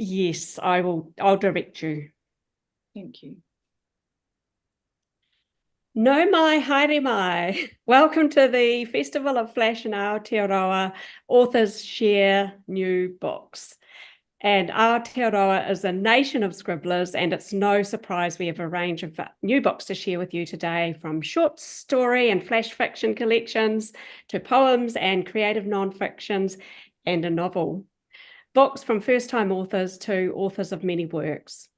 Yes, I will. I'll direct you. Thank you. No mai, haere mai. Welcome to the Festival of Flash in Aotearoa Authors Share New Books. And Aotearoa is a nation of scribblers, and it's no surprise we have a range of new books to share with you today, from short story and flash fiction collections to poems and creative non-fictions and a novel. Books from first-time authors to authors of many works.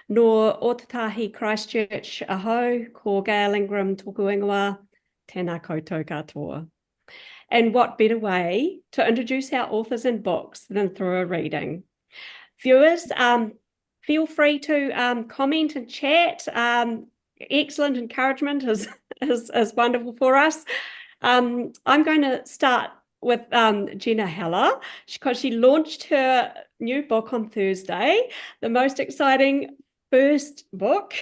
No Ōtautahi Christchurch aho, ko Gail Ingram tōku ingoa, tēnā koutou katoa. And what better way to introduce our authors and books than through a reading? Viewers, feel free to comment and chat. Excellent encouragement is wonderful for us. I'm going to start with Jenna Heller, because she launched her new book on Thursday, the most exciting first book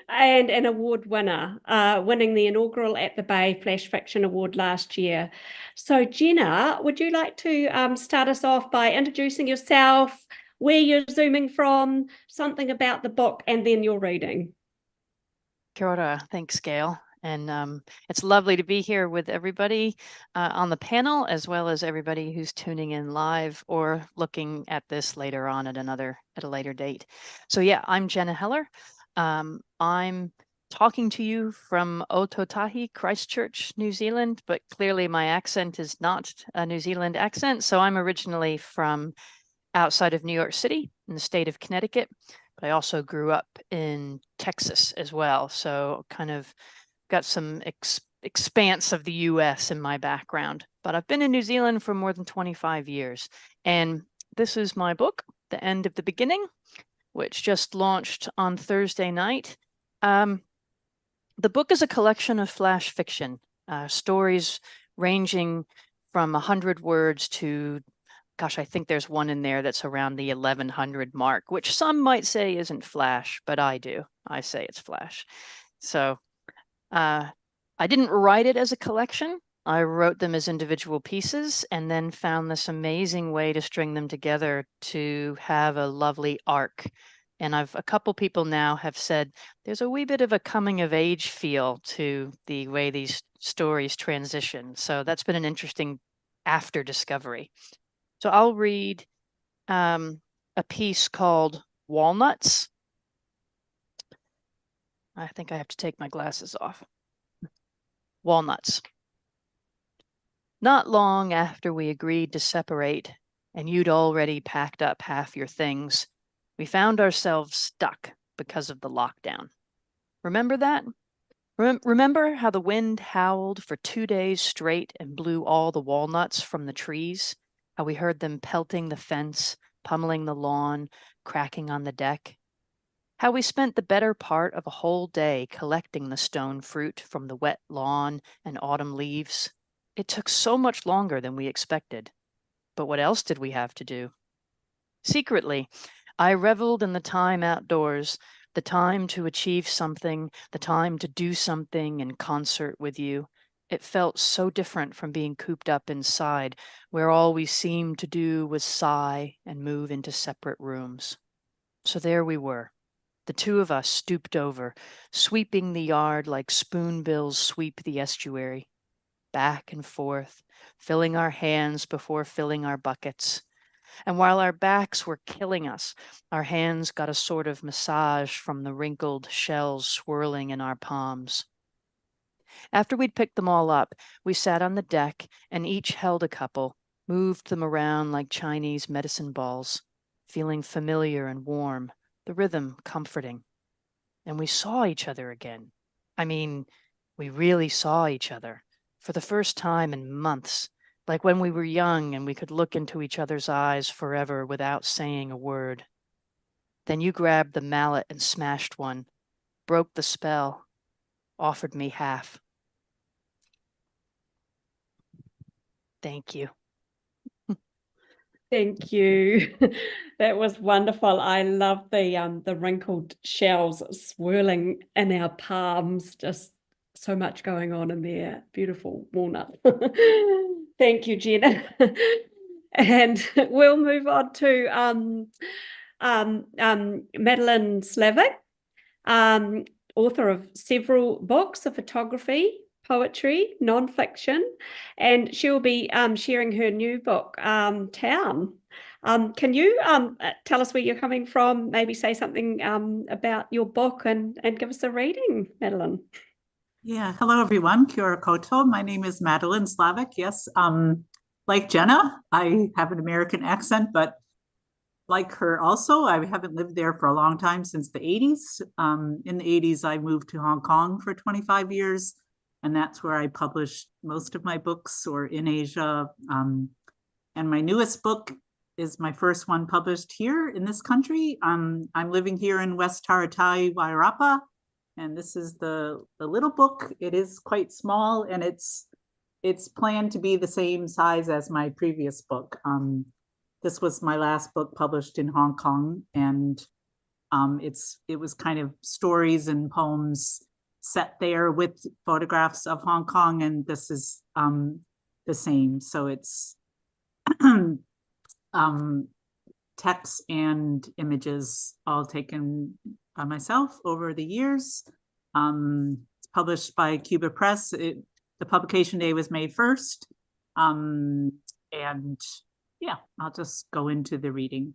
and an award winner, winning the inaugural At the Bay Flash Fiction Award last year. So Jenna, would you like to start us off by introducing yourself, where you're zooming from, something about the book, and then your reading? Kia ora. Thanks, Gail. And it's lovely to be here with everybody on the panel, as well as everybody who's tuning in live or looking at this later on at a later date. So yeah, I'm Jenna Heller. I'm talking to you from Ōtautahi, Christchurch, New Zealand, but clearly my accent is not a New Zealand accent. So I'm originally from outside of New York City in the state of Connecticut, but I also grew up in Texas as well. So kind of got some expanse of the US in my background, but I've been in New Zealand for more than 25 years. And this is my book, The End of the Beginning, which just launched on Thursday night. The book is a collection of flash fiction, stories ranging from 100 words to, gosh, I think there's one in there that's around the 1100 mark, which some might say isn't flash, but I do. I say it's flash. So I didn't write it as a collection. I wrote them as individual pieces and then found this amazing way to string them together to have a lovely arc. And a couple people now have said there's a wee bit of a coming of age feel to the way these stories transition. So that's been an interesting after discovery. So I'll read a piece called Walnuts. I think I have to take my glasses off. Walnuts. Not long after we agreed to separate, and you'd already packed up half your things, we found ourselves stuck because of the lockdown. Remember that? Remember how the wind howled for 2 days straight and blew all the walnuts from the trees? How we heard them pelting the fence, pummeling the lawn, cracking on the deck? How we spent the better part of a whole day collecting the stone fruit from the wet lawn and autumn leaves. It took so much longer than we expected. But what else did we have to do? Secretly, I reveled in the time outdoors, the time to achieve something, the time to do something in concert with you. It felt so different from being cooped up inside, where all we seemed to do was sigh and move into separate rooms. So there we were. The two of us stooped over, sweeping the yard like spoonbills sweep the estuary, back and forth, filling our hands before filling our buckets. And while our backs were killing us, our hands got a sort of massage from the wrinkled shells swirling in our palms. After we'd picked them all up, we sat on the deck and each held a couple, moved them around like Chinese medicine balls, feeling familiar and warm, the rhythm comforting. And we saw each other again. I mean, we really saw each other for the first time in months, like when we were young and we could look into each other's eyes forever without saying a word. Then you grabbed the mallet and smashed one, broke the spell, offered me half. Thank you. Thank you. That was wonderful. I love the wrinkled shells swirling in our palms. Just so much going on in there. Beautiful walnut. Thank you, Jenna. And we'll move on to Madeline Slavic, author of several books of photography, poetry, nonfiction, and she'll be sharing her new book, Town. Can you tell us where you're coming from, maybe say something about your book and give us a reading, Madeline? Yeah, hello everyone, Kia ora koutou. My name is Madeline Slavic. Yes, like Jenna, I have an American accent, but like her also, I haven't lived there for a long time, since the 80s. In the 80s, I moved to Hong Kong for 25 years, and that's where I published most of my books, or in Asia. And my newest book is my first one published here in this country. I'm living here in West Taratai, Wairarapa, and this is the little book. It is quite small, and it's planned to be the same size as my previous book. This was my last book published in Hong Kong, and it was kind of stories and poems set there with photographs of Hong Kong, and this is the same. So it's text and images all taken by myself over the years. It's published by Cuba Press. The publication day was May 1st. And yeah, I'll just go into the reading.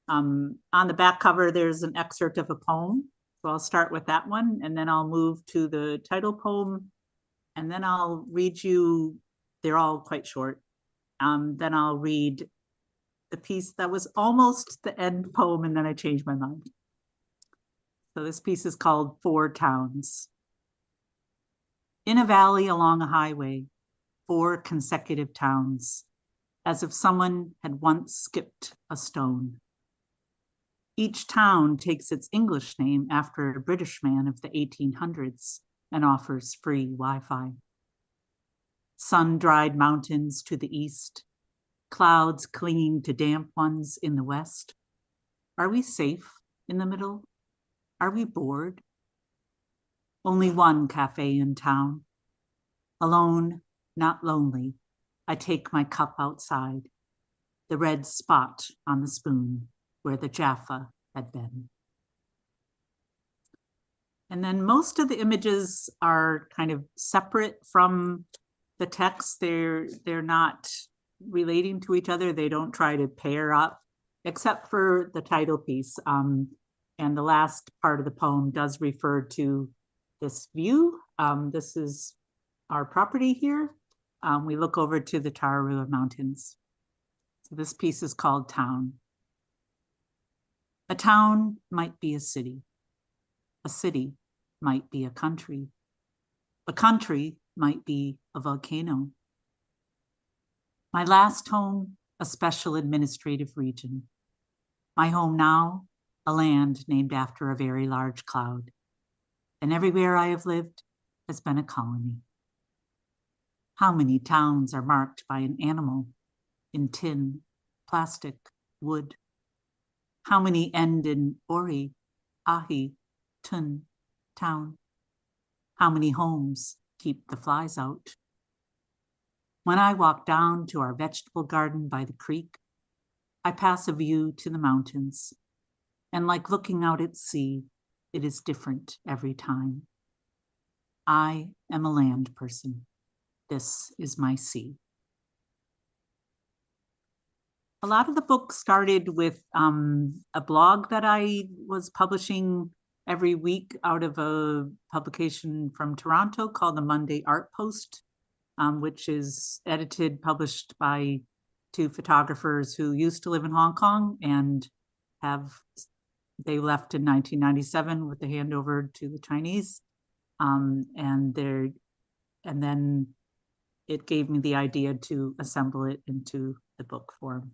On the back cover, there's an excerpt of a poem. So I'll start with that one, and then I'll move to the title poem, and then I'll read you, they're all quite short. Then I'll read the piece that was almost the end poem, and then I changed my mind. So this piece is called 4 Towns. In a valley along a highway, 4 consecutive towns, as if someone had once skipped a stone. Each town takes its English name after a British man of the 1800s and offers free Wi-Fi. Sun-dried mountains to the east, clouds clinging to damp ones in the west. Are we safe in the middle? Are we bored? Only one cafe in town. Alone, not lonely, I take my cup outside, the red spot on the spoon where the Jaffa had been. And then most of the images are kind of separate from the text. They're not relating to each other. They don't try to pair up, except for the title piece. And the last part of the poem does refer to this view. This is our property here. We look over to the Tararua Mountains. So this piece is called Town. A town might be a city. A city might be a country. A country might be a volcano. My last home, a special administrative region. My home now, a land named after a very large cloud. And everywhere I have lived has been a colony. How many towns are marked by an animal in tin, plastic, wood? How many end in ori, ahi, tun, town? How many homes keep the flies out? When I walk down to our vegetable garden by the creek, I pass a view to the mountains, and like looking out at sea, it is different every time. I am a land person. This is my sea. A lot of the book started with a blog that I was publishing every week out of a publication from Toronto called the Monday Art Post, which is edited, published by 2 photographers who used to live in Hong Kong and they left in 1997 with the handover to the Chinese. And then it gave me the idea to assemble it into the book form.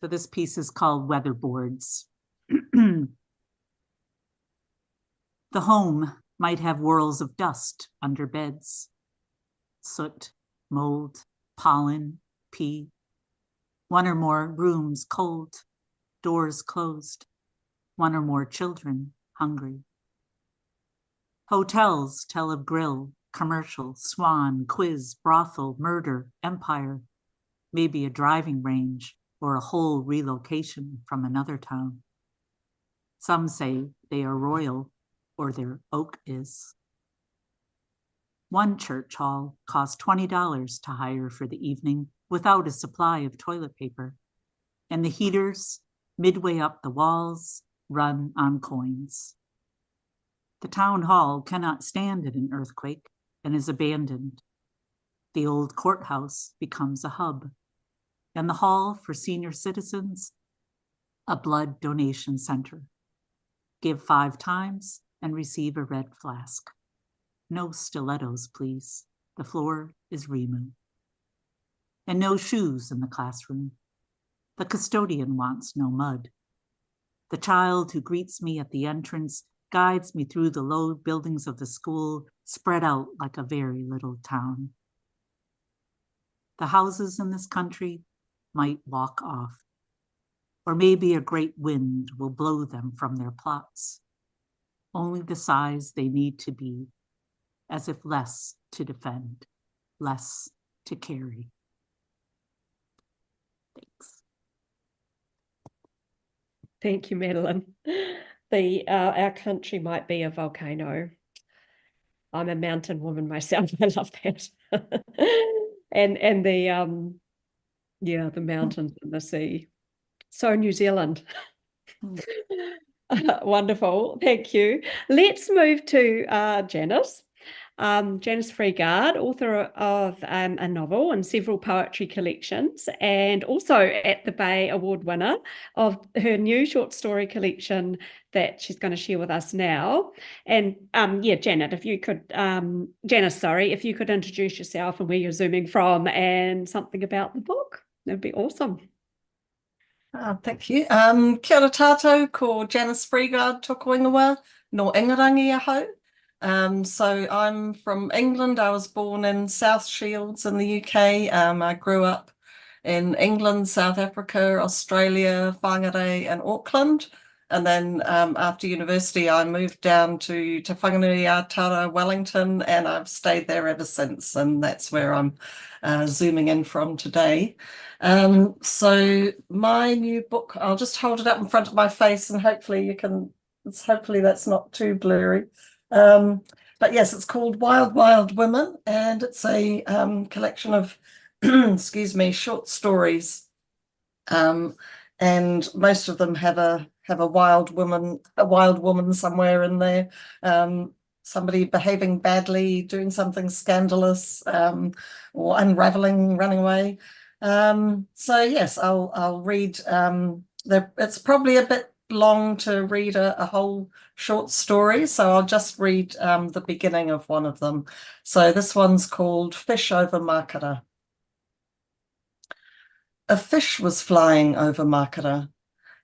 So this piece is called Weatherboards. The home might have whirls of dust under beds, soot, mold, pollen, pee. 1 or more rooms cold, doors closed. 1 or more children hungry. Hotels tell of grill, commercial, swan, quiz, brothel, murder, empire, maybe a driving range or a whole relocation from another town. Some say they are royal, or their oak is. One church hall cost $20 to hire for the evening without a supply of toilet paper, and the heaters, midway up the walls, run on coins. The town hall cannot stand in an earthquake and is abandoned. The old courthouse becomes a hub, and the hall for senior citizens, a blood donation center. Give 5 times and receive a red flask. No stilettos, please. The floor is Rimu. And no shoes in the classroom. The custodian wants no mud. The child who greets me at the entrance guides me through the low buildings of the school, spread out like a very little town. The houses in this country might walk off, or maybe a great wind will blow them from their plots, only the size they need to be, as if less to defend, less to carry. Thanks. Thank you, Madeline. Our country might be a volcano. I'm a mountain woman myself. I love that. and the the mountains and the sea. So New Zealand. Wonderful. Thank you. Let's move to Janice. Janice Freegard, author of a novel and several poetry collections, and also at the Bay Award winner of her new short story collection that she's going to share with us now. And Janice, if you could introduce yourself and where you're zooming from and something about the book, that'd be awesome. Thank you. Kia ora tātou, ko Janice Freegard toko ingoa, no Ingarangi ahau. So I'm from England. I was born in South Shields in the UK. I grew up in England, South Africa, Australia, Whangarei and Auckland. And then after university, I moved down to Te Whanganui-a-Tara, Wellington, and I've stayed there ever since. And that's where I'm zooming in from today. So my new book, I'll just hold it up in front of my face and hopefully that's not too blurry. But yes, it's called Wild Wild Women, and it's a collection of short stories, and most of them have a wild woman somewhere in there, somebody behaving badly, doing something scandalous, or unraveling, running away. So yes, I'll read. It's probably a bit long to read a whole short story, so I'll just read the beginning of one of them. So this one's called Fish over Makara. A fish was flying over Makara,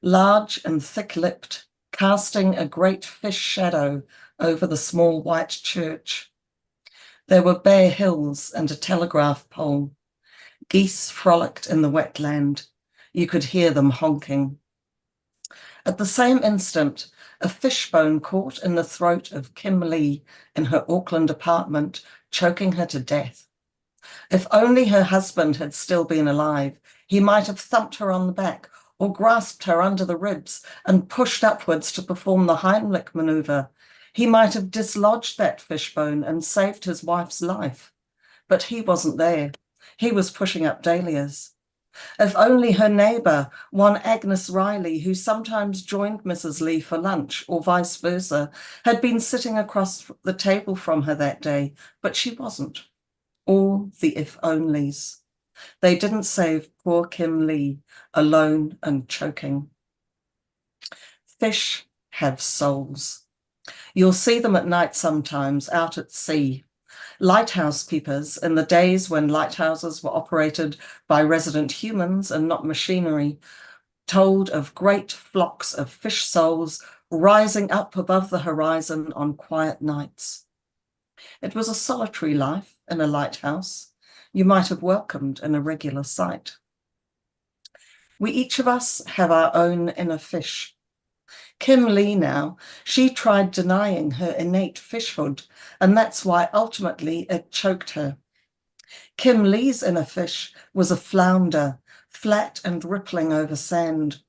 large and thick-lipped, casting a great fish shadow over the small white church. There were bare hills and a telegraph pole. Geese frolicked in the wetland. You could hear them honking. At the same instant, a fishbone caught in the throat of Kim Lee in her Auckland apartment, choking her to death. If only her husband had still been alive, he might have thumped her on the back or grasped her under the ribs and pushed upwards to perform the Heimlich maneuver. He might have dislodged that fishbone and saved his wife's life. But he wasn't there. He was pushing up dahlias. If only her neighbour, one Agnes Riley, who sometimes joined Mrs. Lee for lunch or vice versa, had been sitting across the table from her that day, but she wasn't. All the if-onlys. They didn't save poor Kim Lee, alone and choking. Fish have souls. You'll see them at night sometimes, out at sea. Lighthouse keepers, in the days when lighthouses were operated by resident humans and not machinery, told of great flocks of fish souls rising up above the horizon on quiet nights. It was a solitary life in a lighthouse you might have welcomed in a regular sight. We each of us have our own inner fish. Kim Lee now, she tried denying her innate fishhood, and that's why ultimately it choked her. Kim Lee's inner fish was a flounder, flat and rippling over sand.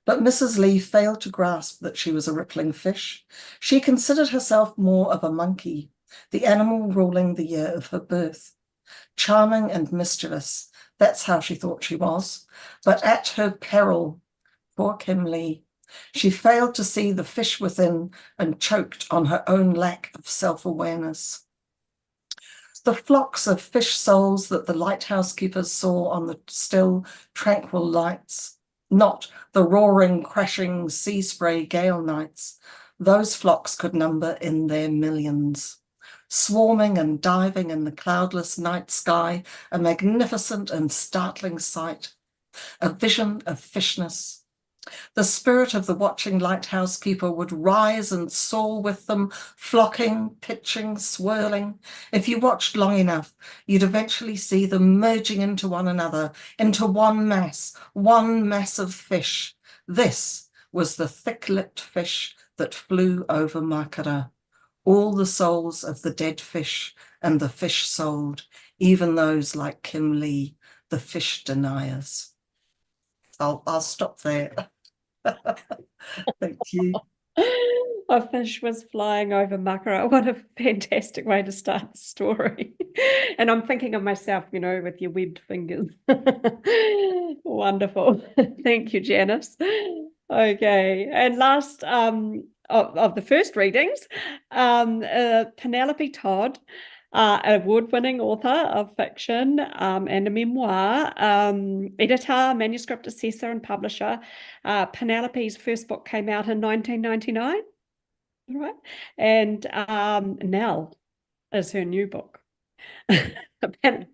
But Mrs. Lee failed to grasp that she was a rippling fish. She considered herself more of a monkey, the animal ruling the year of her birth. Charming and mischievous, that's how she thought she was, but at her peril, poor Kim Lee. She failed to see the fish within and choked on her own lack of self-awareness. The flocks of fish souls that the lighthouse keepers saw on the still, tranquil lights, not the roaring, crashing sea spray gale nights, those flocks could number in their millions. Swarming and diving in the cloudless night sky, a magnificent and startling sight, a vision of fishness. The spirit of the watching lighthouse keeper would rise and soar with them, flocking, pitching, swirling. If you watched long enough, you'd eventually see them merging into one another, into one mass of fish. This was the thick-lipped fish that flew over Makara. All the souls of the dead fish and the fish souled, even those like Kim Lee, the fish deniers. I'll stop there. Thank you. A fish was flying over Makara. What a fantastic way to start the story. And I'm thinking of myself, you know, with your webbed fingers. Wonderful. Thank you, Janice. Okay. And last of the first readings, Penelope Todd, award-winning author of fiction and a memoir, editor, manuscript assessor, and publisher. Penelope's first book came out in 1999, right? And Nell is her new book.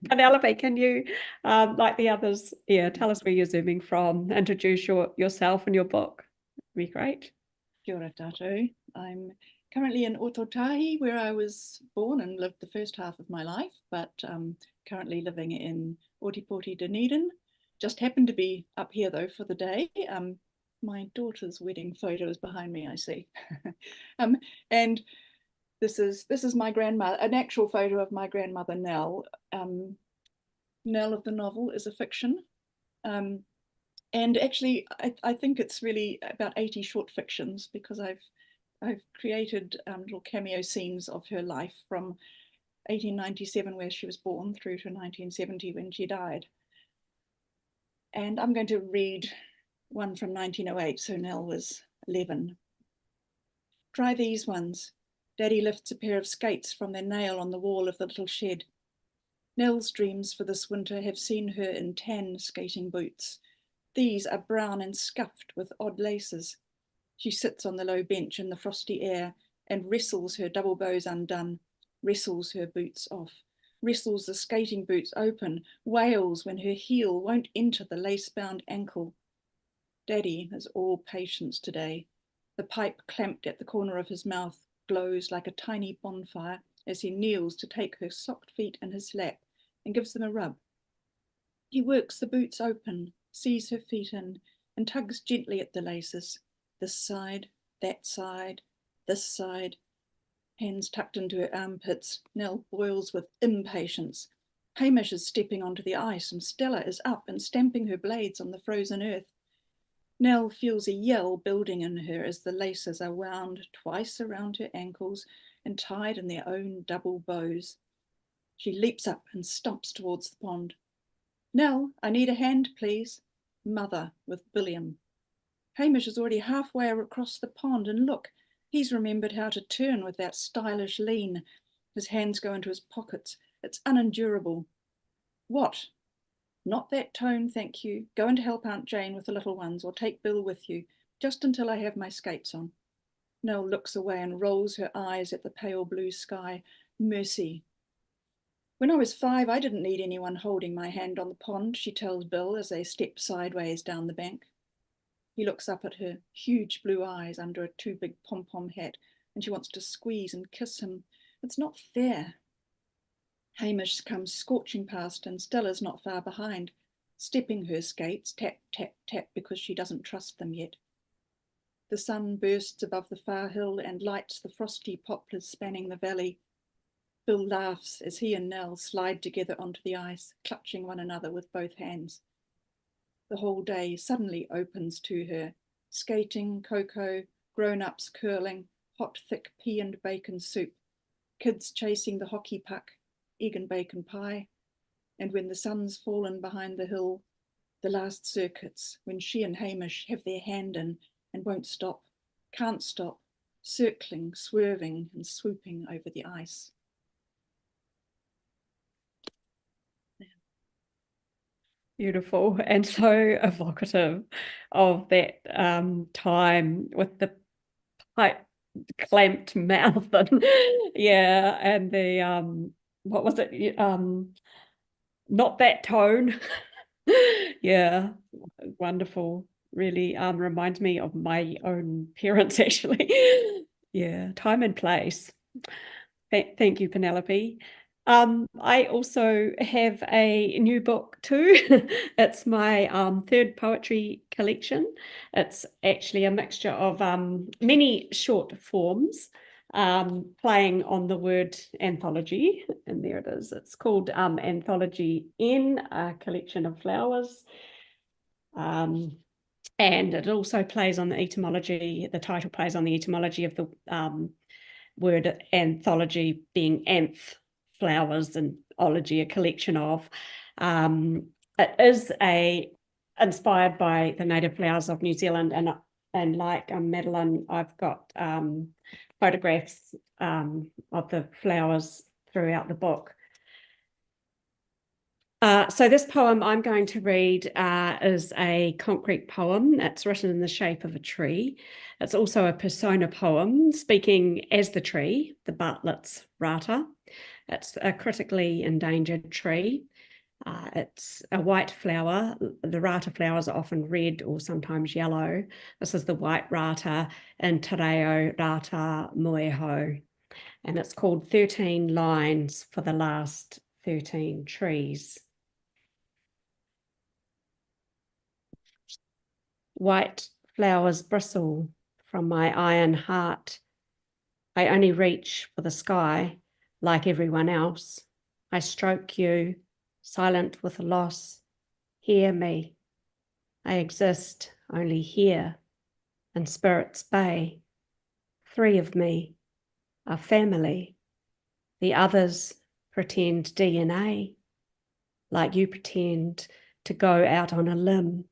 Penelope, can you, like the others, tell us where you're zooming from, introduce yourself and your book? That'd be great. Kia ora tātou. I'm currently in Ototahi, where I was born and lived the first half of my life, but currently living in Otipoti, Dunedin. Just happened to be up here though for the day. My daughter's wedding photo is behind me, I see. And this is my grandmother, an actual photo of my grandmother Nell. Nell of the novel is a fiction. And actually, I think it's really about 80 short fictions, because I've created little cameo scenes of her life from 1897, where she was born, through to 1970 when she died. And I'm going to read one from 1908, so Nell was 11. Try these ones. Daddy lifts a pair of skates from their nail on the wall of the little shed. Nell's dreams for this winter have seen her in tan skating boots. These are brown and scuffed with odd laces. She sits on the low bench in the frosty air and wrestles her double bows undone, wrestles her boots off, wrestles the skating boots open, wails when her heel won't enter the lace-bound ankle. Daddy is all patience today. The pipe clamped at the corner of his mouth glows like a tiny bonfire as he kneels to take her socked feet in his lap and gives them a rub. He works the boots open, sees her feet in, and tugs gently at the laces. This side, that side, this side. Hands tucked into her armpits, Nell boils with impatience. Hamish is stepping onto the ice and Stella is up and stamping her blades on the frozen earth. Nell feels a yell building in her as the laces are wound twice around her ankles and tied in their own double bows. She leaps up and stumps towards the pond. Nell, I need a hand, please. Mother with Billiam. Hamish is already halfway across the pond, and look, he's remembered how to turn with that stylish lean. His hands go into his pockets. It's unendurable. What? Not that tone, thank you. Go and help Aunt Jane with the little ones, or take Bill with you, just until I have my skates on. Nell looks away and rolls her eyes at the pale blue sky. Mercy. When I was 5, I didn't need anyone holding my hand on the pond, she tells Bill as they step sideways down the bank. He looks up at her, huge blue eyes under a too big pom-pom hat, and she wants to squeeze and kiss him. It's not fair. Hamish comes scorching past, and Stella's not far behind, stepping her skates, tap, tap, tap, because she doesn't trust them yet. The sun bursts above the far hill and lights the frosty poplars spanning the valley. Bill laughs as he and Nell slide together onto the ice, clutching one another with both hands. The whole day suddenly opens to her. Skating, cocoa, grown-ups curling, hot thick pea and bacon soup, kids chasing the hockey puck, egg and bacon pie. And when the sun's fallen behind the hill, the last circuits, when she and Hamish have their hand in and won't stop, can't stop, circling, swerving and swooping over the ice. Beautiful and so evocative of that time with the tight clamped mouth and yeah, and the what was it? Not that tone. Yeah, wonderful. Really reminds me of my own parents actually. Yeah, time and place. Thank you, Penelope. I also have a new book too. It's my third poetry collection. It's actually a mixture of many short forms playing on the word anthology, and there it is. It's called Anthology N, a collection of flowers. And it also plays on the etymology, the title plays on the etymology of the word anthology being anth, flowers, and ology, a collection of. It is inspired by the native flowers of New Zealand, and like Madeline, I've got photographs of the flowers throughout the book. So this poem I'm going to read is a concrete poem. It's written in the shape of a tree. It's also a persona poem, speaking as the tree, the Bartlett's rata. It's a critically endangered tree. It's a white flower. The rata flowers are often red or sometimes yellow. This is the white rata in Te Reo Rata Moeho. And it's called 13 Lines for the Last 13 Trees. White flowers bristle from my iron heart. I only reach for the sky like everyone else. I stroke you, silent with loss. Hear me. I exist only here in Spirit's Bay. 3 of me are family. The others pretend DNA, like you pretend to go out on a limb.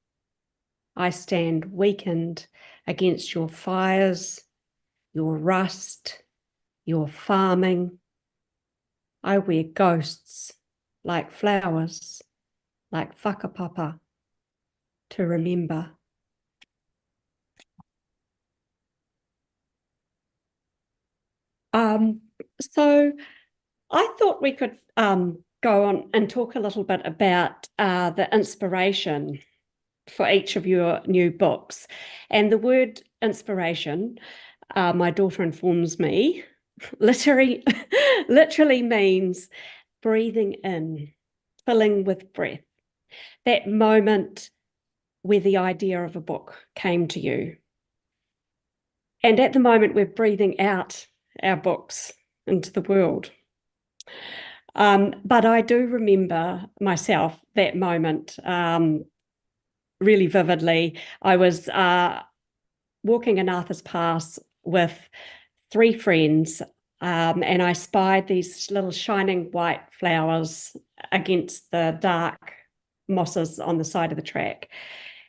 I stand weakened against your fires, your rust, your farming. I wear ghosts like flowers, like whakapapa, to remember. So I thought we could go on and talk a little bit about the inspiration for each of your new books. And the word inspiration, my daughter informs me, literally means breathing in, filling with breath. That moment where the idea of a book came to you. And at the moment, we're breathing out our books into the world. But I do remember myself that moment really vividly. I was walking in Arthur's Pass with 3 friends, and I spied these little shining white flowers against the dark mosses on the side of the track.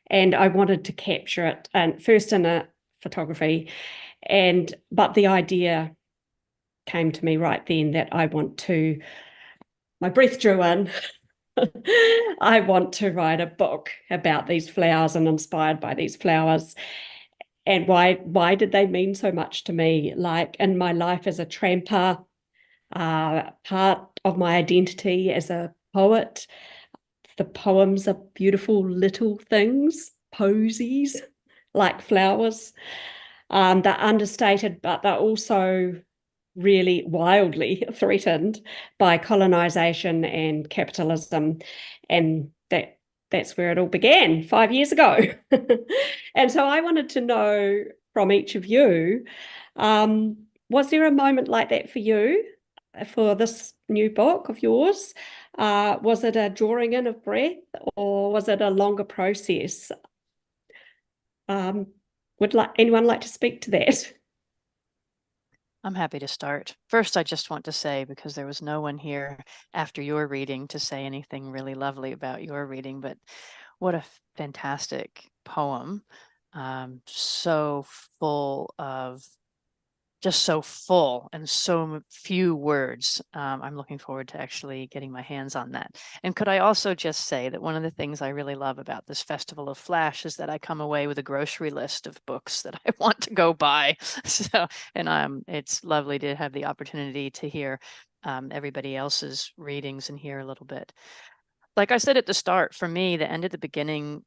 And I wanted to capture it, and first in a photography, but the idea came to me right then that my breath drew in. I want to write a book about these flowers and inspired by these flowers. And why did they mean so much to me? Like in my life as a tramper, part of my identity as a poet. The poems are beautiful little things, posies, like flowers. They're understated, but they're also really wildly threatened by colonization and capitalism. And that's where it all began 5 years ago. And so I wanted to know from each of you, was there a moment like that for you? for this new book of yours? Was it a drawing in of breath, or was it a longer process? Would anyone like to speak to that? I'm happy to start. First, I just want to say, because there was no one here after your reading to say anything really lovely about your reading, but what a fantastic poem. So full of, just so full and so few words. I'm looking forward to actually getting my hands on that. And could I also just say that one of the things I really love about this Festival of Flash is that I come away with a grocery list of books that I want to go buy. So, and it's lovely to have the opportunity to hear everybody else's readings and hear a little bit. Like I said at the start, for me, the end of the beginning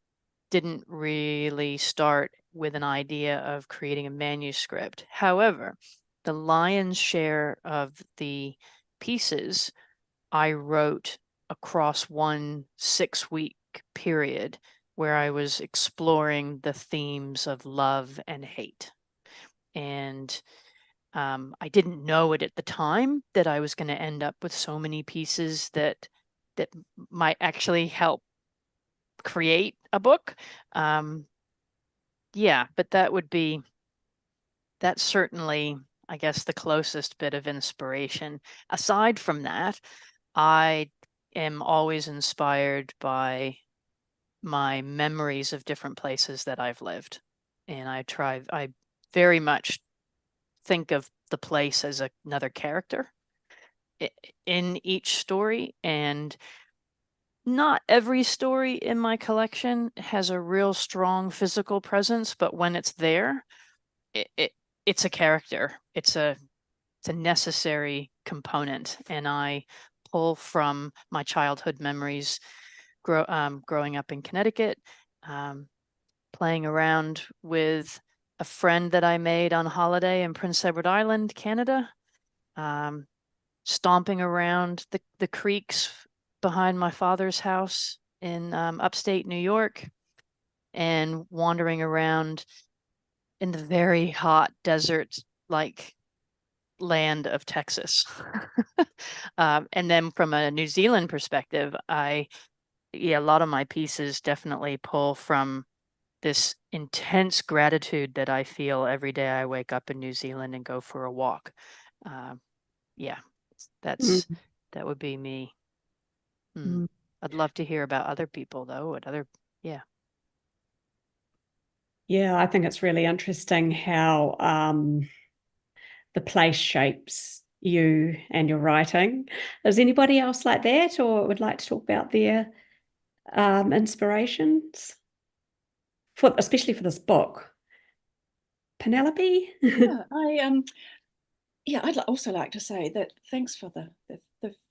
didn't really start with an idea of creating a manuscript. However, the lion's share of the pieces I wrote across one 6-week period where I was exploring the themes of love and hate. And I didn't know it at the time that I was going to end up with so many pieces that might actually help create a book. Yeah, but that's certainly, I guess, the closest bit of inspiration. Aside from that, I am always inspired by my memories of different places that I've lived. And I very much think of the place as another character in each story. And not every story in my collection has a real strong physical presence, but when it's there, it's a character. It's a necessary component, and I pull from my childhood memories, growing up in Connecticut, playing around with a friend that I made on holiday in Prince Edward Island, Canada, stomping around the creeks behind my father's house in upstate New York, and wandering around in the very hot desert like land of Texas. And then from a New Zealand perspective, a lot of my pieces definitely pull from this intense gratitude that I feel every day I wake up in New Zealand and go for a walk. Yeah, that would be me. I'd love to hear about other people though, Yeah, I think it's really interesting how the place shapes you and your writing. Is anybody else like that, or would like to talk about their inspirations, especially for this book? Penelope? Yeah, I'd also like to say that thanks for the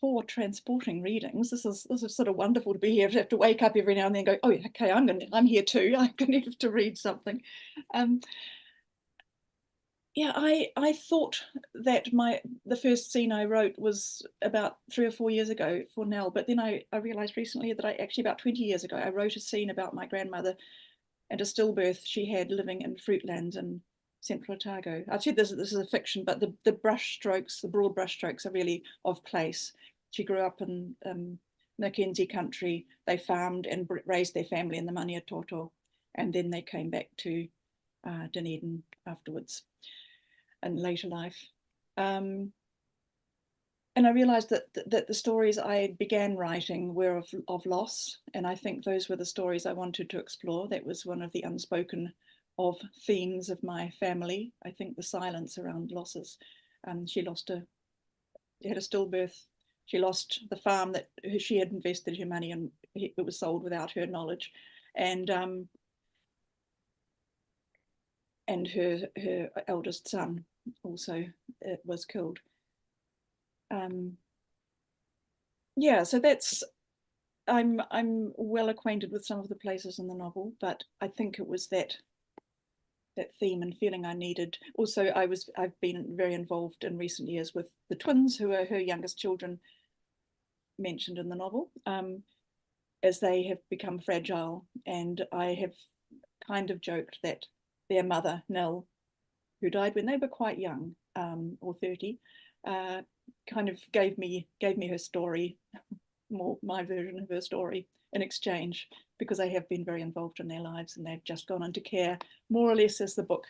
4 transporting readings. This is sort of wonderful to be here. To have to wake up every now and then and go, oh, okay, I'm here too. I'm going to have to read something. Yeah, I thought that the first scene I wrote was about 3 or 4 years ago for Nell, but then I realized recently that about 20 years ago, I wrote a scene about my grandmother and a stillbirth she had living in Fruitlands in Central Otago. I've said this is a fiction, but the brush strokes, the broad brush strokes are really of place. She grew up in Mackenzie country. They farmed and raised their family in the Maniatoto, and then they came back to Dunedin afterwards in later life. And I realized that the stories I began writing were of loss, and I think those were the stories I wanted to explore. That was one of the unspoken of themes of my family. I think the silence around losses. She had a stillbirth. She lost the farm that she had invested her money in. It was sold without her knowledge, and her eldest son also was killed. Yeah, so that's, I'm well acquainted with some of the places in the novel, but I think it was that theme and feeling I needed. Also, I've been very involved in recent years with the twins, who are her youngest children mentioned in the novel, as they have become fragile. And I have kind of joked that their mother, Nell, who died when they were quite young, or 30, kind of gave me her story, more my version of her story in exchange, because I have been very involved in their lives and they've just gone into care more or less as the book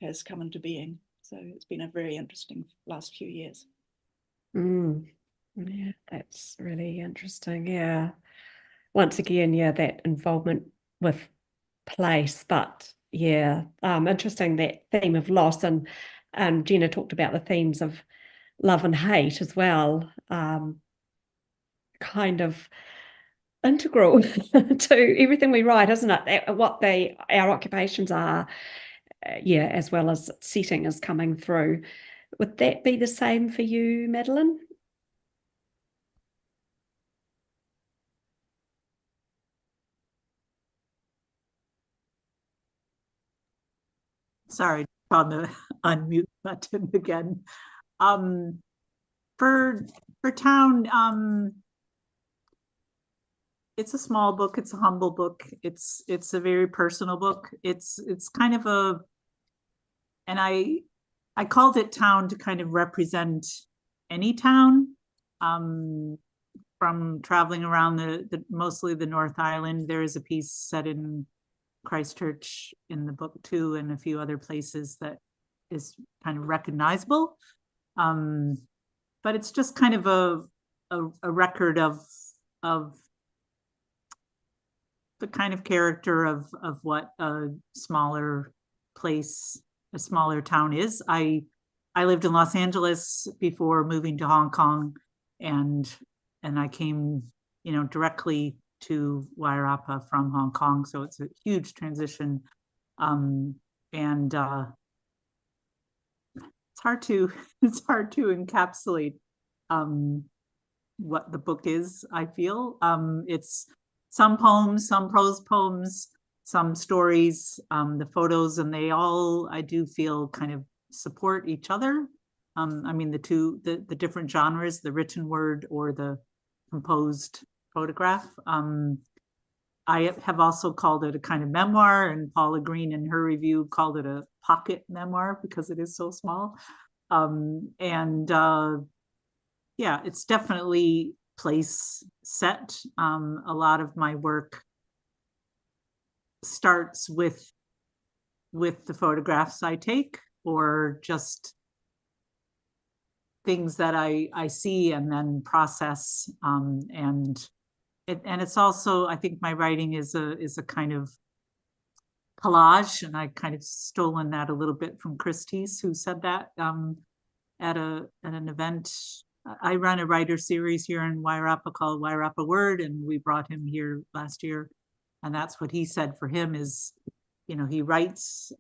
has come into being. So it's been a very interesting last few years. Yeah, that's really interesting. Yeah. Once again, yeah, that involvement with place, but yeah, interesting that theme of loss, and Jenna talked about the themes of love and hate as well, kind of integral to everything we write, isn't it? What our occupations are, yeah, as well as setting is coming through. Would that be the same for you, Madeline? Sorry, on the unmute button again. For Town, it's a small book. It's a humble book. It's a very personal book. It's kind of a, and I called it Town to kind of represent any town. From traveling around the mostly the North Island, there is a piece set in Christchurch in the book too, and a few other places that is kind of recognizable. But it's just kind of a record of the kind of character of what a smaller place, a smaller town is. I lived in Los Angeles before moving to Hong Kong, and I came, directly to Wairarapa from Hong Kong, so it's a huge transition, and it's hard to encapsulate what the book is. I feel it's some poems, some prose poems, some stories, the photos, and they all, I do feel, kind of support each other. I mean, the different genres, the written word or the composed photograph. I have also called it a kind of memoir, and Paula Green in her review called it a pocket memoir because it is so small. Yeah, it's definitely place set. A lot of my work starts with the photographs I take, or just things that I see and then process. And it's also, I think my writing is a kind of collage, and I kind of stolen that a little bit from Christie's, who said that at an event. I run a writer series here in Wairarapa called Wairarapa Word, and we brought him here last year. And that's what he said for him is, he writes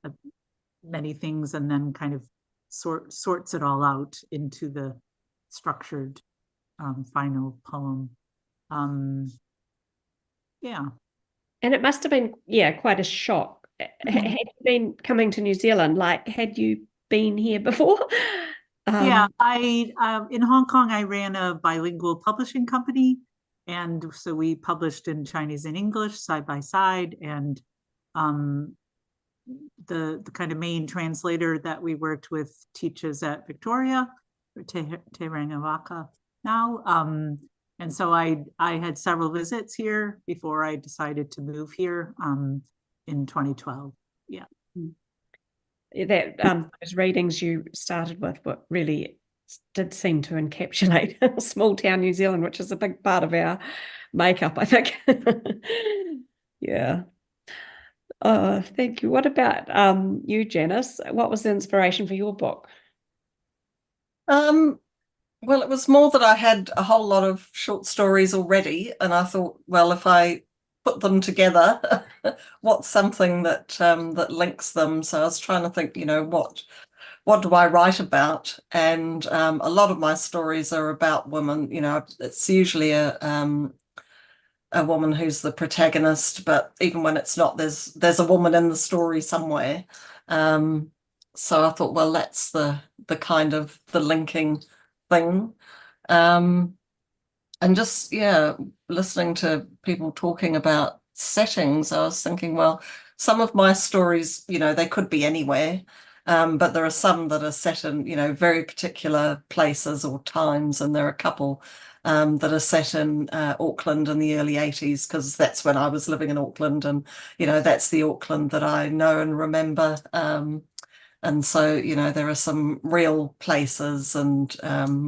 many things and then kind of sorts it all out into the structured final poem. Yeah. And it must have been, quite a shock. Had you been coming to New Zealand? Like, had you been here before? Yeah, in Hong Kong, I ran a bilingual publishing company. And so we published in Chinese and English side by side. And the kind of main translator that we worked with teaches at Victoria, Te Rangawaka now. And so I had several visits here before I decided to move here in 2012. Yeah. That those readings you started with, what really did seem to encapsulate small town New Zealand, which is a big part of our makeup, I think. Yeah. Oh, thank you. What about you, Janice? What was the inspiration for your book? Well, it was more that I had a whole lot of short stories already, and I thought, well, if I put them together, what's something that that links them? So I was trying to think, what do I write about? And a lot of my stories are about women. It's usually a woman who's the protagonist, but even when it's not, there's a woman in the story somewhere. So I thought, well, that's the kind of the linking thing. And just, listening to people talking about settings, I was thinking, well, some of my stories, they could be anywhere. but there are some that are set in, very particular places or times, and there are a couple that are set in Auckland in the early 80s, because that's when I was living in Auckland, and that's the Auckland that I know and remember. And so, there are some real places and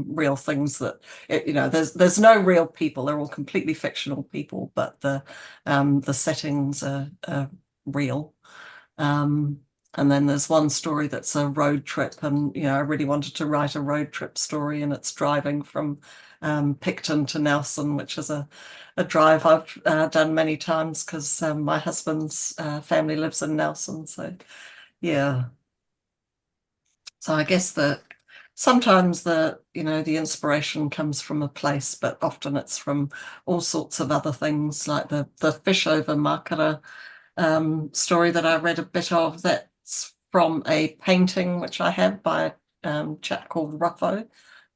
real things that, there's no real people. They're all completely fictional people, but the settings are real. And then there's one story that's a road trip, and I really wanted to write a road trip story, and it's driving from Picton to Nelson, which is a drive I've done many times, because my husband's family lives in Nelson. So yeah. So I guess sometimes the inspiration comes from a place, but often it's from all sorts of other things, like the fish over Makara story that I read a bit of. That's from a painting which I have by a chap called Ruffo,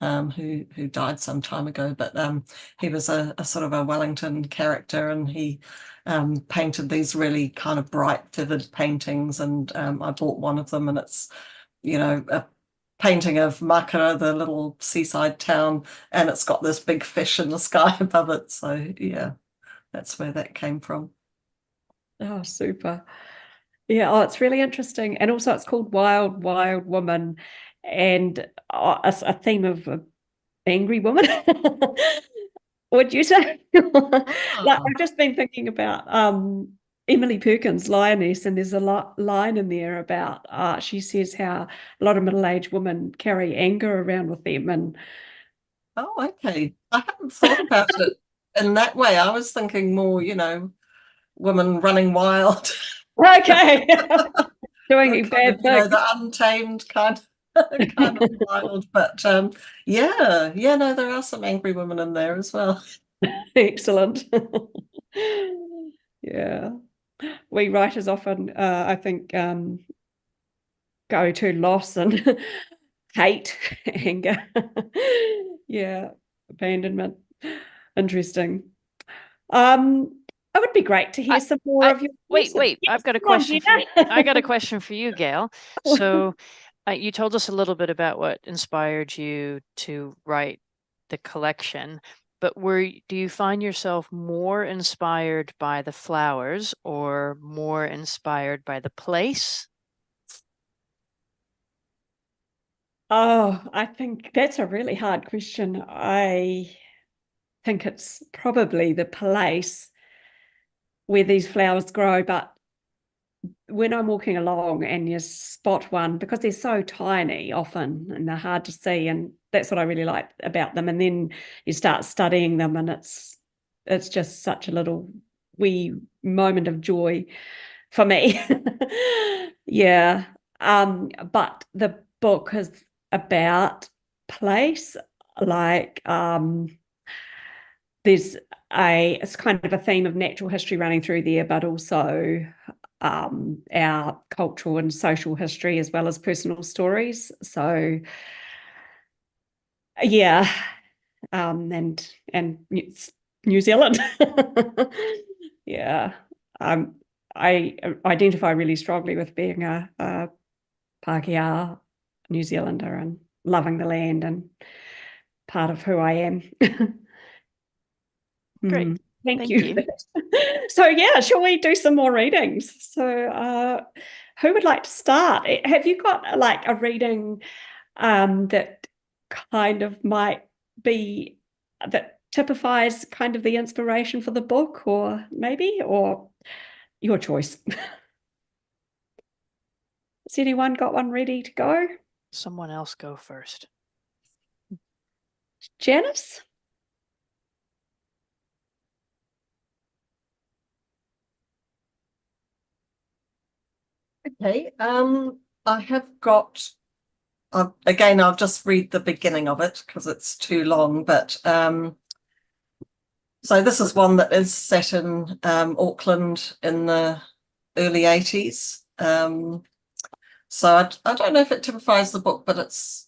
who died some time ago, but he was a sort of a Wellington character, and he painted these really kind of bright, vivid paintings, and I bought one of them, and it's a painting of Makara, the little seaside town, and it's got this big fish in the sky above it. So yeah, that's where that came from. Oh, super. Yeah, it's really interesting. And also it's called Wild, Wild Woman, and a theme of an angry woman. Would you say? Like, I've just been thinking about Emily Perkins' Lioness, and there's a line in there about she says how a lot of middle-aged women carry anger around with them. And oh, okay. I haven't thought about it in that way. I was thinking more, women running wild. okay. Doing bad things. The untamed kind of wild. But yeah, no, there are some angry women in there as well. Excellent. Yeah. We writers often, I think, go to loss and hate, anger. Yeah, abandonment. Interesting. It would be great to hear some more of your Wait, voices. I've got a Come on, question. Gina. I got a question for you, Gail. So you told us a little bit about what inspired you to write the collection, but do you find yourself more inspired by the flowers or more inspired by the place? Oh, I think that's a really hard question. I think it's probably the place where these flowers grow, but when I'm walking along and you spot one, because they're so tiny often and they're hard to see, and that's what I really like about them. And then you start studying them, and it's just such a little wee moment of joy for me. Yeah. But the book is about place, like it's kind of a theme of natural history running through there, but also our cultural and social history, as well as personal stories. So yeah, and New Zealand. Yeah, I identify really strongly with being a Pākehā New Zealander and loving the land and part of who I am. Great. Thank you. So yeah, shall we do some more readings? So who would like to start? Have you got like a reading that kind of might be, that typifies kind of the inspiration for the book, or your choice? Has anyone got one ready to go? Someone else go first. Janice? Okay, I have got, again, I'll just read the beginning of it because it's too long, but so this is one that is set in Auckland in the early 80s. So I don't know if it typifies the book, but it's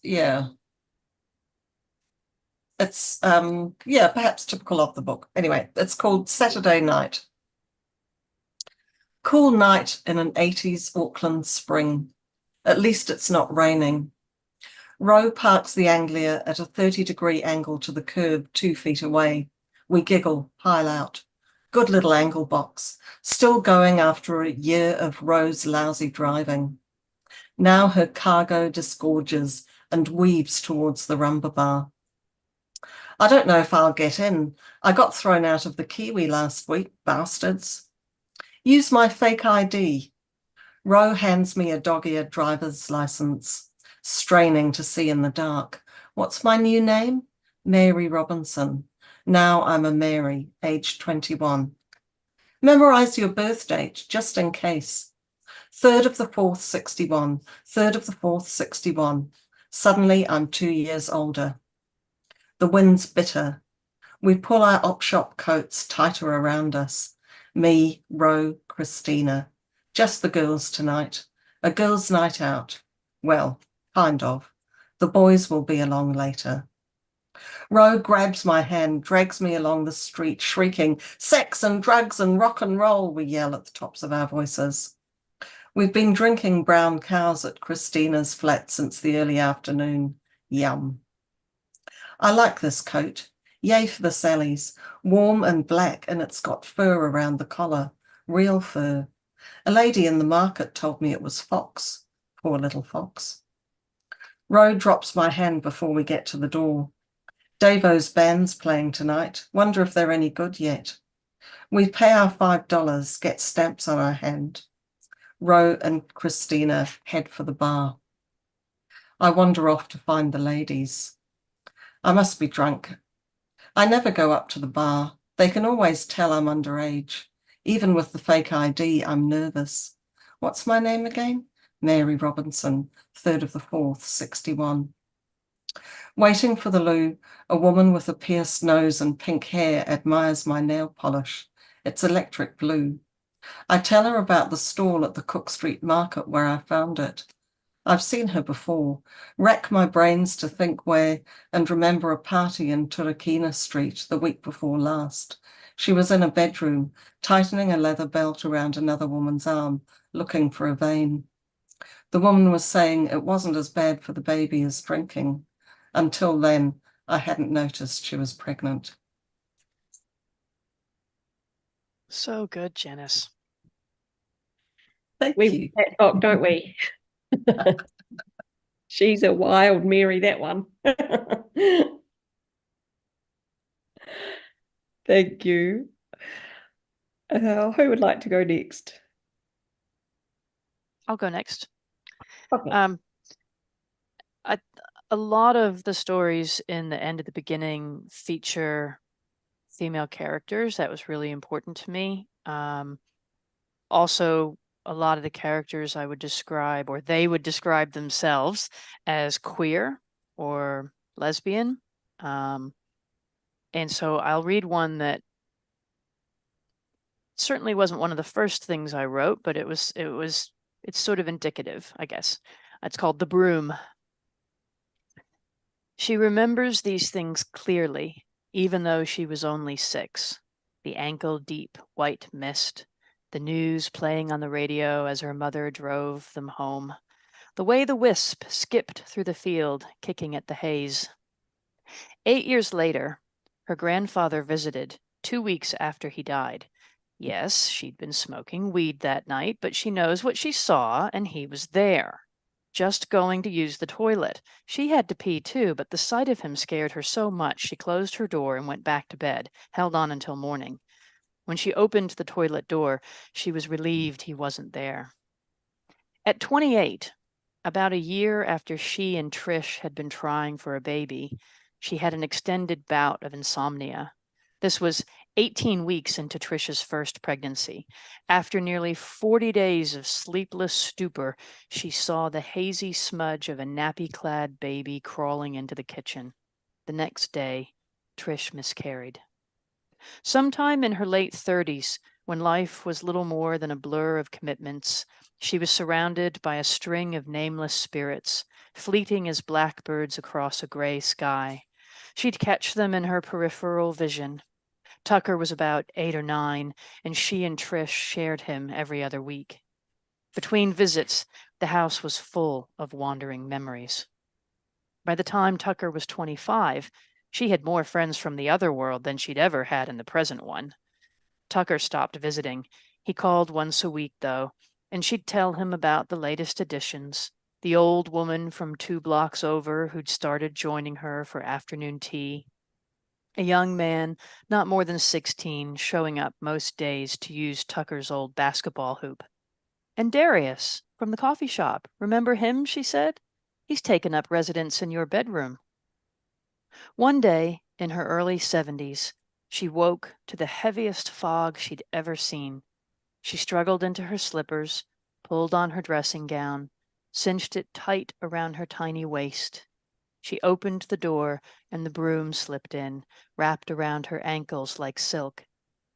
perhaps typical of the book. Anyway, it's called Saturday Night. Cool night in an 80s Auckland spring. At least it's not raining. Ro parks the Anglia at a 30-degree angle to the curb 2 feet away. We giggle, pile out. Good little angle box, still going after a year of Ro's lousy driving. Now her cargo disgorges and weaves towards the rumba bar. I don't know if I'll get in. I got thrown out of the Kiwi last week, bastards. Use my fake ID. Ro hands me a dog-eared driver's license, straining to see in the dark. What's my new name? Mary Robinson. Now I'm a Mary, aged 21. Memorize your birth date, just in case. 3rd of the 4th, 61. 3rd of the 4th, 61. Suddenly I'm 2 years older. The wind's bitter. We pull our op-shop coats tighter around us. Me, Ro, Christina. Just the girls tonight. A girls' night out. Well, kind of. The boys will be along later. Ro grabs my hand, drags me along the street, shrieking, "Sex and drugs and rock and roll," we yell at the tops of our voices. We've been drinking brown cows at Christina's flat since the early afternoon. Yum. I like this coat. Yay for the Sallies. Warm and black, and it's got fur around the collar. Real fur. A lady in the market told me it was fox. Poor little fox. Ro drops my hand before we get to the door. Davo's band's playing tonight. Wonder if they're any good yet. We pay our $5, get stamps on our hand. Ro and Christina head for the bar. I wander off to find the ladies. I must be drunk. I never go up to the bar. They can always tell I'm underage. Even with the fake ID, I'm nervous. What's my name again? Mary Robinson, 3rd of the 4th, 61. Waiting for the loo, a woman with a pierced nose and pink hair admires my nail polish. It's electric blue. I tell her about the stall at the Cook Street Market where I found it. I've seen her before, rack my brains to think where, and remember a party in Turakina Street the week before last. She was in a bedroom, tightening a leather belt around another woman's arm, looking for a vein. The woman was saying it wasn't as bad for the baby as drinking. Until then, I hadn't noticed she was pregnant. So good, Janice. Thank We you. read that book, don't we? She's a wild Mary, that one. Thank you. Who would like to go next? I'll go next. Okay. A lot of the stories in the end at the beginning feature female characters. That was really important to me. Also, a lot of the characters I would describe, or they would describe themselves as queer or lesbian. And so I'll read one that certainly wasn't one of the first things I wrote, but it's sort of indicative, I guess. It's called The Broom. She remembers these things clearly, even though she was only 6. The ankle-deep white mist, the news playing on the radio as her mother drove them home, the way the wisp skipped through the field, kicking at the haze. 8 years later, her grandfather visited, 2 weeks after he died. Yes, she'd been smoking weed that night, but she knows what she saw, and he was there. Just going to use the toilet. She had to pee too, but the sight of him scared her so much she closed her door and went back to bed, held on until morning. When she opened the toilet door, she was relieved he wasn't there. At 28, about a year after she and Trish had been trying for a baby, she had an extended bout of insomnia. This was 18 weeks into Trish's first pregnancy. After nearly 40 days of sleepless stupor, she saw the hazy smudge of a nappy-clad baby crawling into the kitchen. The next day, Trish miscarried. Sometime in her late 30s, when life was little more than a blur of commitments, she was surrounded by a string of nameless spirits, fleeting as blackbirds across a gray sky. She'd catch them in her peripheral vision. Tucker was about 8 or 9, and she and Trish shared him every other week. Between visits, The house was full of wandering memories. By the time Tucker was 25, she had more friends from the other world than she'd ever had in the present one. Tucker stopped visiting. He called once a week, though, and she'd tell him about the latest additions, the old woman from 2 blocks over who'd started joining her for afternoon tea, a young man, not more than 16, showing up most days to use Tucker's old basketball hoop. And Darius from the coffee shop. Remember him, she said? He's taken up residence in your bedroom. One day, in her early 70s, she woke to the heaviest fog she'd ever seen. She struggled into her slippers, pulled on her dressing gown, cinched it tight around her tiny waist. She opened the door and the broom slipped in, wrapped around her ankles like silk.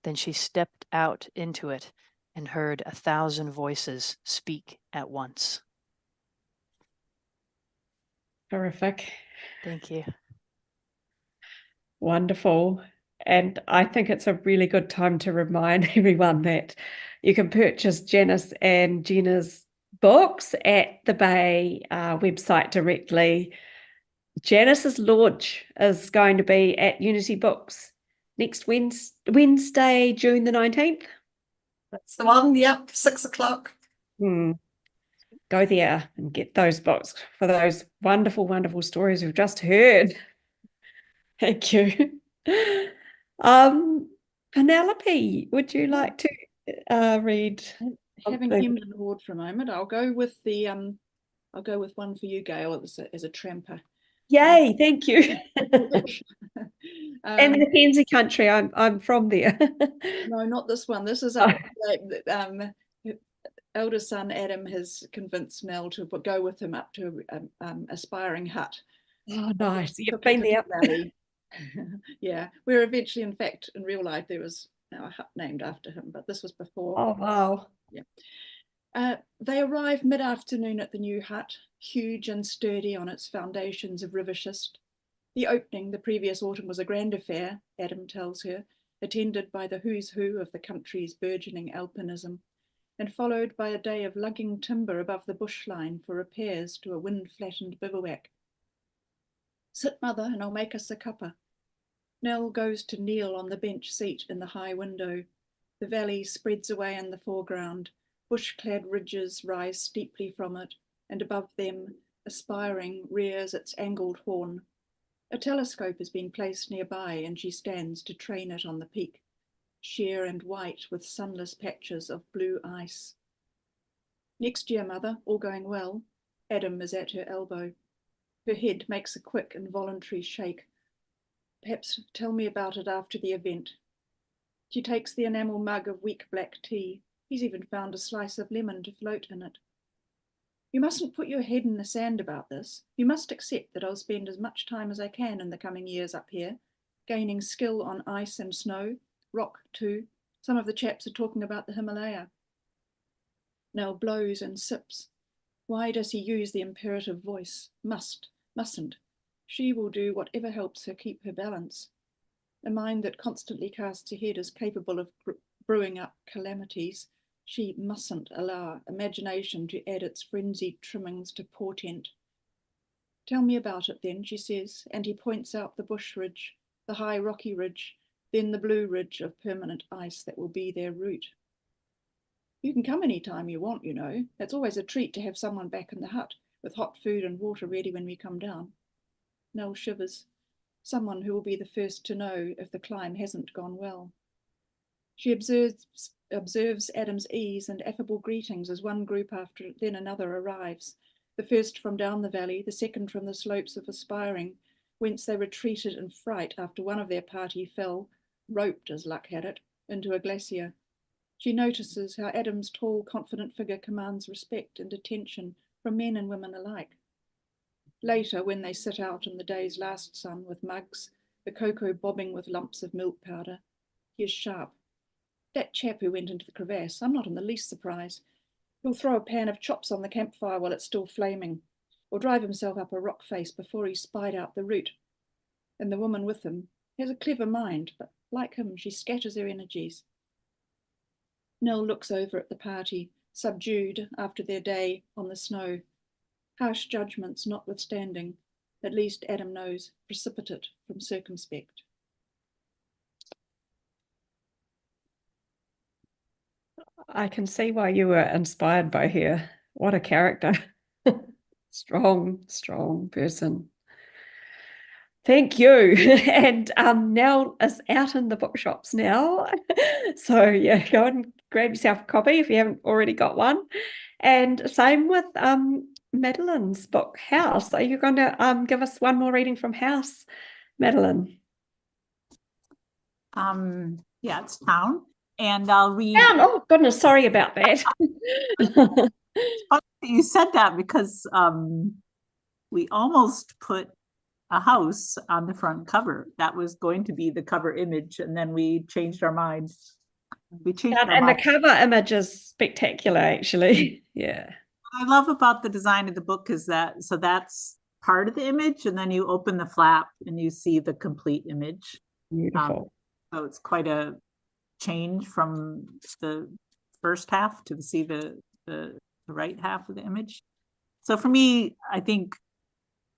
Then she stepped out into it and heard 1,000 voices speak at once. Terrific. Thank you. Wonderful. And I think it's a really good time to remind everyone that you can purchase Janice and Jenna's books at the Bay website directly. Janice's launch is going to be at Unity Books next Wednesday, June the 19th. That's the one. Yep, 6 o'clock. Go there and get those books for those wonderful, wonderful stories we've just heard. Thank you. Penelope, would you like to read? Having something? hemmed and hawed for a moment, I'll go with one for you, Gail, as a tramper. Yay, thank you. And Um, the Mackenzie country, I'm from there. No, not this one. This is eldest son Adam has convinced Nell to go with him up to Aspiring Hut. Oh, nice. You've Took her been to there. the valley. Yeah, where eventually, in fact, in real life, there was now a hut named after him, but this was before. Oh, wow. Yeah. They arrive mid-afternoon at the new hut, huge and sturdy on its foundations of river schist. The opening the previous autumn was a grand affair, Adam tells her, attended by the who's who of the country's burgeoning alpinism, and followed by a day of lugging timber above the bush line for repairs to a wind-flattened bivouac. Sit, mother, and I'll make us a cuppa. Nell goes to kneel on the bench seat in the high window. The valley spreads away in the foreground. Bush-clad ridges rise steeply from it, and above them, aspiring, rears its angled horn. A telescope has been placed nearby, and she stands to train it on the peak, sheer and white with sunless patches of blue ice. Next year, mother, all going well. Adam is at her elbow. Her head makes a quick, involuntary shake. Perhaps tell me about it after the event. She takes the enamel mug of weak black tea. He's even found a slice of lemon to float in it. You mustn't put your head in the sand about this. You must accept that I'll spend as much time as I can in the coming years up here, gaining skill on ice and snow, rock too. Some of the chaps are talking about the Himalaya. Nell blows and sips. Why does he use the imperative voice? Must, mustn't. She will do whatever helps her keep her balance. A mind that constantly casts ahead is capable of brewing up calamities. She mustn't allow imagination to add its frenzied trimmings to portent. Tell me about it then, she says, and he points out the bush ridge, the high rocky ridge, then the blue ridge of permanent ice that will be their route. You can come any time you want, you know. It's always a treat to have someone back in the hut with hot food and water ready when we come down. Nell shivers. Someone who will be the first to know if the climb hasn't gone well. She observes Adam's ease and affable greetings as one group after then another arrives, the first from down the valley, the second from the slopes of Aspiring, whence they retreated in fright after one of their party fell, roped as luck had it, into a glacier. She notices how Adam's tall, confident figure commands respect and attention from men and women alike. Later, when they sit out in the day's last sun with mugs, the cocoa bobbing with lumps of milk powder, he is sharp. That chap who went into the crevasse, I'm not in the least surprised. He'll throw a pan of chops on the campfire while it's still flaming, or drive himself up a rock face before he's spied out the route. And the woman with him has a clever mind, but like him, she scatters her energies. Nell looks over at the party, subdued after their day on the snow. Harsh judgments notwithstanding, at least Adam knows precipitate from circumspect. I can see why you were inspired by her. What a character. Strong person. Thank you. And Nell is out in the bookshops now. So yeah, go and grab yourself a copy if you haven't already got one. And same with Madeline's book, House. Are you going to give us one more reading from House, Madeline? Yeah, it's Town. And I'll read. Oh goodness, sorry about that. You said that because we almost put a house on the front cover. That was going to be the cover image, and then we changed our minds. And the cover image is spectacular, actually. Yeah. What I love about the design of the book is that, so that's part of the image, and then you open the flap and you see the complete image. Beautiful. So it's quite a change from the first half to see the right half of the image. So for me, I think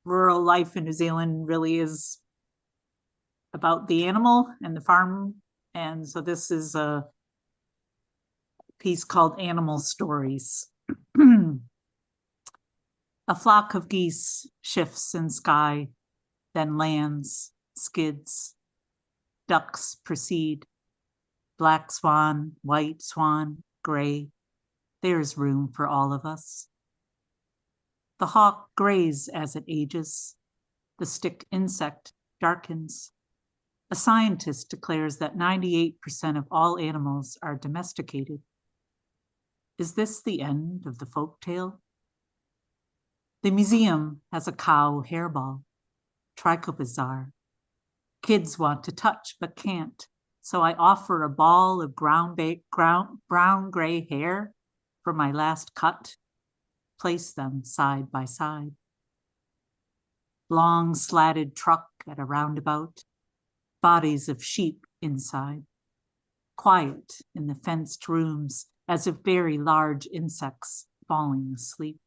rural life in New Zealand really is about the animal and the farm. And so this is a piece called Animal Stories. A flock of geese shifts in sky, then lands, skids. Ducks proceed. Black swan, white swan, gray. There's room for all of us. The hawk grays as it ages. The stick insect darkens. A scientist declares that 98% of all animals are domesticated. Is this the end of the folktale? The museum has a cow hairball, trichobazar. Kids want to touch but can't, so I offer a ball of brown-gray hair for my last cut. Place them side by side. Long slatted truck at a roundabout, bodies of sheep inside. Quiet in the fenced rooms as if very large insects falling asleep.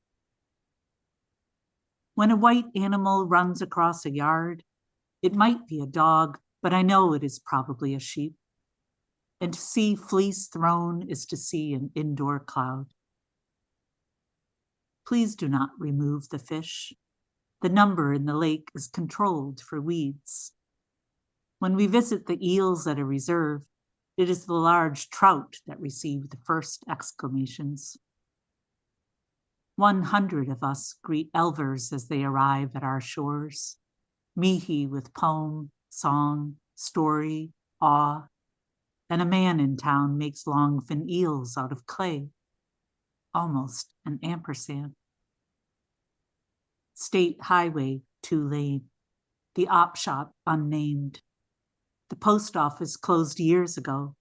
When a white animal runs across a yard, it might be a dog, but I know it is probably a sheep. And to see fleece thrown is to see an indoor cloud. Please do not remove the fish. The number in the lake is controlled for weeds. When we visit the eels at a reserve, it is the large trout that receive the first exclamations. 100 of us greet elvers as they arrive at our shores. Mihi with poem, song, story, awe, and a man in town makes longfin eels out of clay, almost an ampersand. State Highway 2-lane, the op shop unnamed. The post office closed years ago.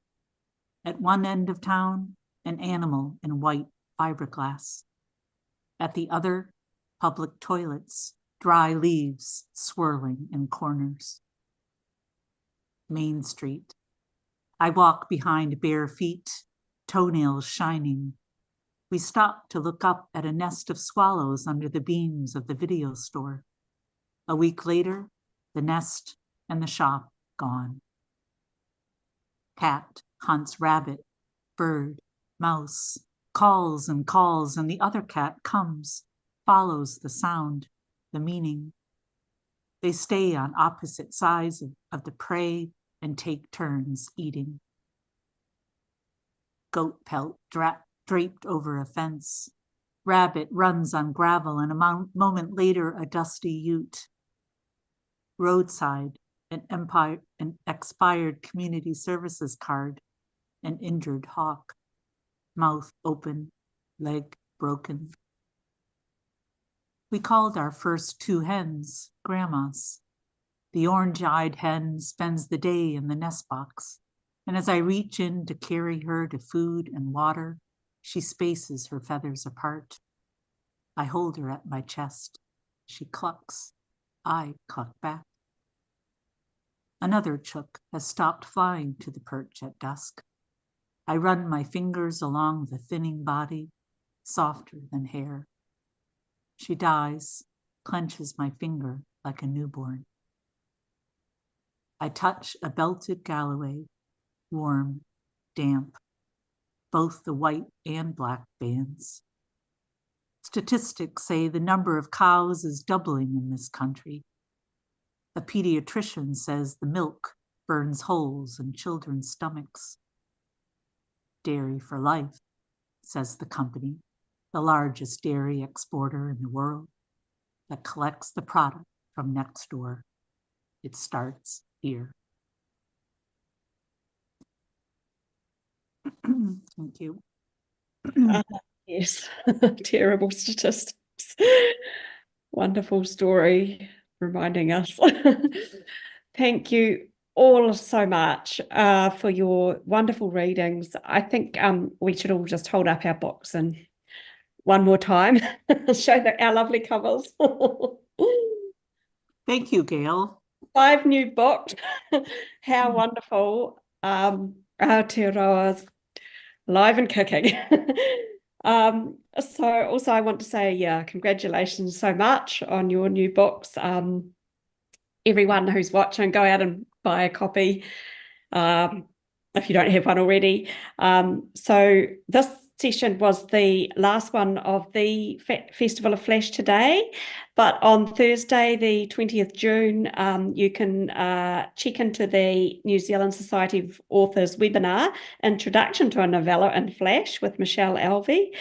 At one end of town, an animal in white fiberglass. At the other, public toilets, dry leaves swirling in corners. Main Street. I walk behind bare feet, toenails shining. We stop to look up at a nest of swallows under the beams of the video store. A week later, the nest and the shop gone. Cat hunts rabbit, bird, mouse, calls, and the other cat comes, follows the sound, the meaning. They stay on opposite sides of the prey and take turns eating. Goat pelt draped over a fence. Rabbit runs on gravel, and a moment later, a dusty ute. Roadside, an expired community services card, an injured hawk, mouth open, leg broken. We called our first 2 hens grandmas. The orange-eyed hen spends the day in the nest box, and as I reach in to carry her to food and water, she spaces her feathers apart. I hold her at my chest. She clucks. I cluck back. Another chook has stopped flying to the perch at dusk. I run my fingers along the thinning body, softer than hair. She dies, clenches my finger like a newborn. I touch a belted Galloway, warm, damp, both the white and black bands. Statistics say the number of cows is doubling in this country. A pediatrician says the milk burns holes in children's stomachs. Dairy for Life, says the company, the largest dairy exporter in the world, that collects the product from next door. It starts here. Thank you. Yes, terrible statistics. Wonderful story reminding us. Thank you all so much for your wonderful readings. I think we should all just hold up our books and one more time, show our lovely covers. Thank you, Gail. 5 new books. How wonderful. Aotearoa's alive and kicking. So also I want to say congratulations so much on your new books. Everyone who's watching, go out and buy a copy if you don't have one already. So this session was the last one of the Festival of Flash today, but on Thursday the 20th June you can check into the New Zealand Society of Authors webinar, Introduction to a Novella in Flash with Michelle Alvey.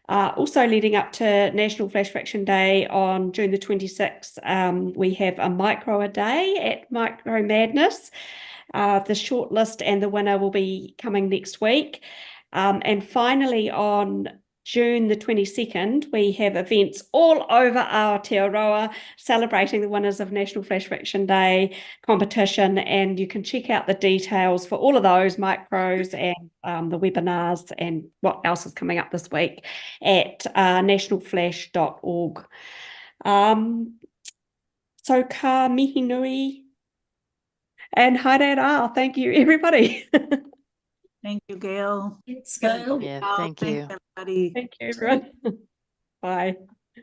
Also leading up to National Flash Fiction Day on June the 26th, we have a micro a day at Micro Madness. The shortlist and the winner will be coming next week. And finally, on June the 22nd, we have events all over Aotearoa celebrating the winners of National Flash Fiction Day competition. And you can check out the details for all of those micros and the webinars and what else is coming up this week at nationalflash.org. So ka mihi nui and haere rā. Thank you, everybody. Thank you, Gail. Thanks, Gail. Yeah, Gail, thank thanks, you. everybody. Thank you, everyone. Bye.